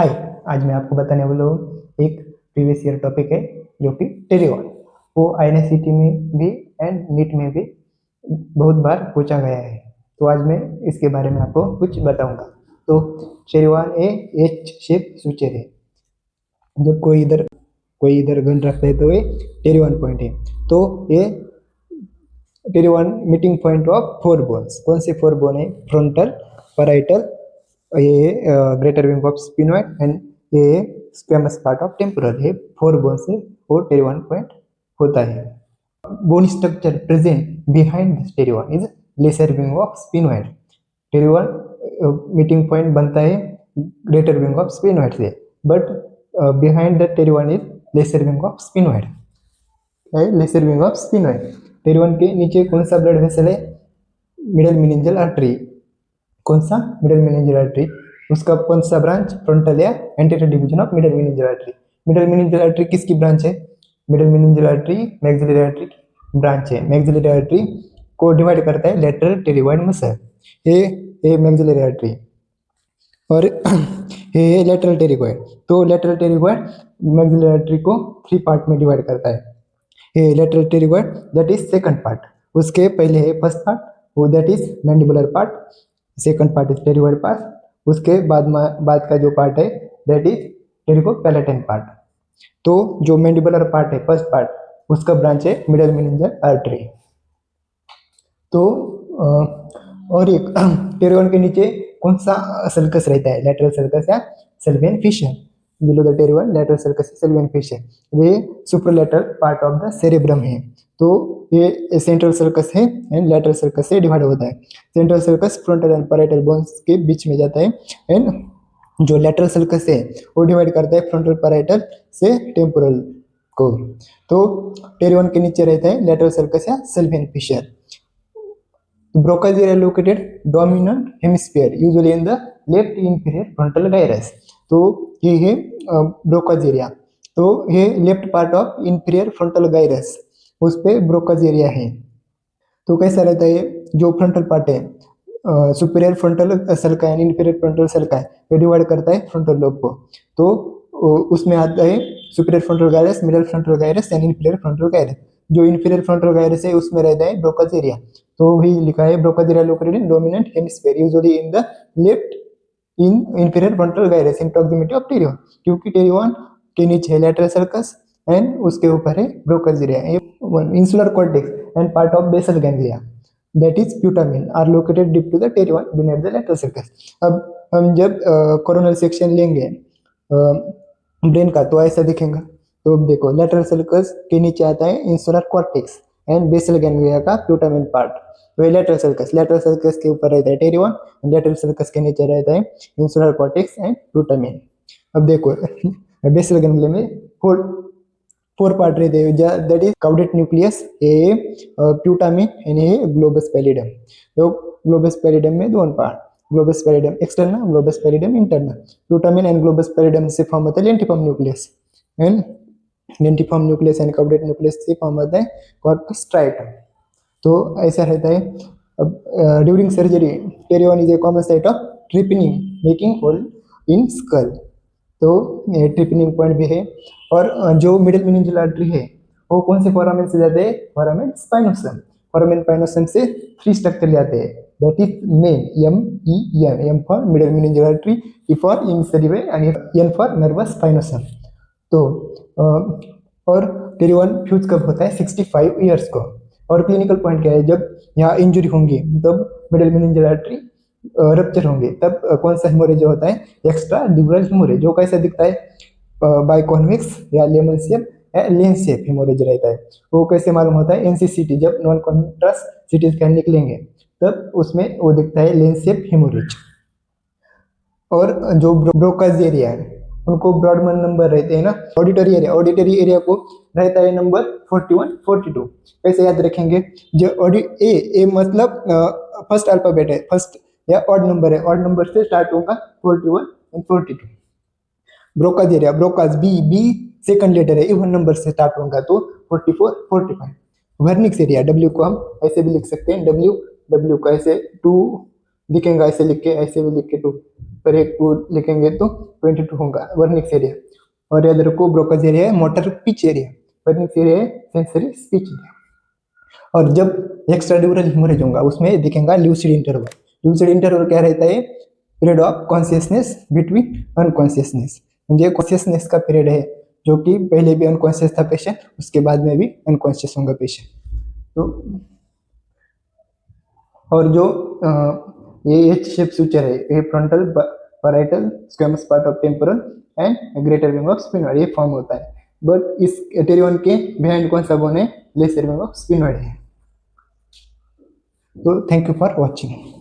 हाय, आज मैं आपको बताने वाला हूँ एक प्रीवियस ईयर टॉपिक है जो कि टेलीवन। वो आईएनएसईटी में भी एंड नीट में भी बहुत बार पूछा गया है। तो आज मैं इसके बारे में आपको कुछ बताऊंगा। तो टेलीवन एच शेप सूचर है। जब कोई इधर गन रखता है तो ये टेलीवन पॉइंट है। तो ये pterion meeting point of four bones. कौन से फोर बोन है? फ्रंटल, पैराइटल, ये greater wing of sphenoid and ये स्क्वेमस पार्ट ऑफ टेम्पोरल। ये फोर बोन से वो टेलीवन पॉइंट होता है। Bone structure present behind this pterion is lesser wing of sphenoid. Pterion meeting point बनता है ग्रेटर विंग ऑफ स्पिनोइड से, but behind the pterion is lesser wing of sphenoid. Lesser wing of sphenoid. टेलीवन के नीचे कौन सा blood vessel है? Middle meningeal artery. कौन सा? Middle meningeal artery. उसका कौन सा ब्रांच? फ्रंटल या anterior division of middle meningeal artery. Middle meningeal artery किसकी ब्रांच है? Middle meningeal artery maxillary artery की ब्रांच है। मैक्सिलरी आर्टरी को डिवाइड करता है लेटरल टेरियोइड मसल। ये मैक्सिलरी आर्टरी और ये लेटरल टेरियोइड। तो लेटरल टेरियोइड मैक्सिलरी आर्टरी को 3 पार्ट में डिवाइड करता है। ये lateral pterygoid that is second part. उसके पहले है फर्स्ट पार्ट, वो that is mandibular part. Second part is pterygoid part. उसके बाद का जो पार्ट है दैट इज टेरिकोपैलेटाइन पार्ट। तो जो मैंडिबुलर पार्ट है फर्स्ट पार्ट, उसका ब्रांच है मिडल मेनिंजियल आर्टरी। तो और एक टेरियोन के नीचे कौन सा सर्कस रहता है? लेटरल सर्कस या Sylvian fissure. Below the pterion lateral sulcus Sylvian fissure. वे superolateral part of the cerebrum है। तो ये सेंट्रल सर्कस है एंड लेटरल सर्कस से डिवाइड होता है। Central sulcus frontal and parietal bones के बीच में जाता है एंड जो लेटरल सर्कस है वो डिवाइड करता है फ्रंटल पैराइटल से टेम्पोरल को। तो टेरियोन के नीचे रहता है लेटरल सर्कस या Sylvian Fisher. Broca's area located dominant hemisphere usually in the left inferior frontal gyrus। तो ये है ब्रोकाज एरिया। तो ये left part of inferior frontal gyrus, उस पे ब्रोकाज एरिया है। तो कैसा रहता है? जो फ्रंटल पार्ट है superior frontal सल्का and inferior frontal सल्का है, ये डिवाइड करता है फ्रंटल लोब को। तो उसमें आता है superior frontal gyrus, middle frontal gyrus and inferior frontal gyrus. जो इंफीरियर फ्रंटल गायरस है उसमें रहता है ब्रोकाज एरिया। तो वही लिखा है Broca's area located in dominant hemisphere usually in the left in inferior frontal gyrus in proximity of pterion. क्योंकि टेरियोन के नीचे है लेटरल सर्कस एंड उसके ऊपर है Broca's area. Insular cortex and part of basal ganglia that is putamen are located deep to the pterion beneath the lateral sulcus. अब हम जब कोरोनल सेक्शन लेंगे ब्रेन का तो ऐसा दिखेगा। तो देखो लेटरल सर्कस के नीचे आता है insular cortex and basal ganglia का प्यूटामिन पार्ट। तो लेटरल सर्कस के ऊपर रहता है टेरियोन, लेटरल सर्कस के नीचे रहता है इंसुलर कॉर्टेक्स एंड प्यूटामिन। अब देखो बेसल गैंग्लिया में फोर पार्ट रहते हैं दैट इज काउडेट न्यूक्लियस, ये प्यूटामिन एंड ये ग्लोबस पैलिडम। तो ग्लोबस पैलिडम में दोनों part, globus pallidum external, globus pallidum internal. Putamen and globus pallidum से फॉर्म होता है lentiform nucleus and lentiform nucleus and caudate nucleus से फॉर्म होता है कॉर्पस स्ट्राइटम। तो ऐसा रहता है। अब during surgery pterion is a common site of trephining making whole in skull. तो ट्रिपनिंग पॉइंट भी है। और जो मिडल मेनिंजियल आर्टरी है वो कौन से फोरामेन से जाते हैं? Foramen spinosum. फोरामेन स्पाइनोसम से 3 स्ट्रक्चर जाते हैं that is main MEN, M for middle meningeal artery, E for emissary when and N for nervous spinosum. तो और टेरियोन फ्यूज कब होता है? 65 ईयर्स को। और क्लिनिकल पॉइंट क्या है? जब यहाँ इंजरी होंगी तब मिडल मेनिंजियल आर्टरी रप्चर होंगे तब कौन सा हेमोरेज होता है? Extra ड्यूरल haemorrhage. जो कैसा दिखता है? बाइकॉन्वेक्स या लेमन शेप या लेंस शेप हेमोरेज रहता है। वो कैसे मालूम होता है? NCCT जब नॉन कॉन्ट्रास्ट सिटी स्कैन निकलेंगे तब उसमें वो दिखता है लेंस शेप हेमोरेज। और जो ब्रोकाज एरिया है उनको ब्रॉडमैन नंबर रहते हैं ना। ऑडिटरी एरिया को रहता है नंबर 41, 42। कैसे याद रखेंगे? जो ए मतलब फर्स्ट अल्फाबेट है, फर्स्ट या ऑड नंबर है, ऑड नंबर से स्टार्ट होगा 41 and 42। Broca's area Broca's B second letter है, इवन नंबर से स्टार्ट होगा तो 44, 45। वर्निक्स एरिया W को हम ऐसे भी लिख सकते हैं, W का ऐसे 2 दिखेगा, ऐसे लिख के ऐसे भी लिख के 2। पर एक को लिखेंगे तो 22 होगा वर्निक्स एरिया। और याद रखो ब्रोकाज एरिया है motor pitch area, Wernicke's area है सेंसरी स्पीच एरिया। और जब एक्स्ट्राड्यूरल हेमोरेज होगा उसमें दिखेगा ल्यूसिड इंटरवल। ल्यूसिड इंटरवल क्या रहता है? Period of consciousness between unconsciousness, म्हणजे कॉन्शियसनेस का पीरियड है जो कि पहले भी अनकॉन्शियस था पेशेंट, उसके बाद में भी अनकॉन्शियस होगा पेशेंट। तो और जो ये एच शेप सुचर है ये frontal parietal squamous part of temporal and greater wing of sphenoid ये फॉर्म होता है। बट इस एटेरियन के बिहाइंड कौन सा बोन है? लेसर विंग ऑफ स्पिनॉइड है। तो थैंक यू फॉर वॉचिंग।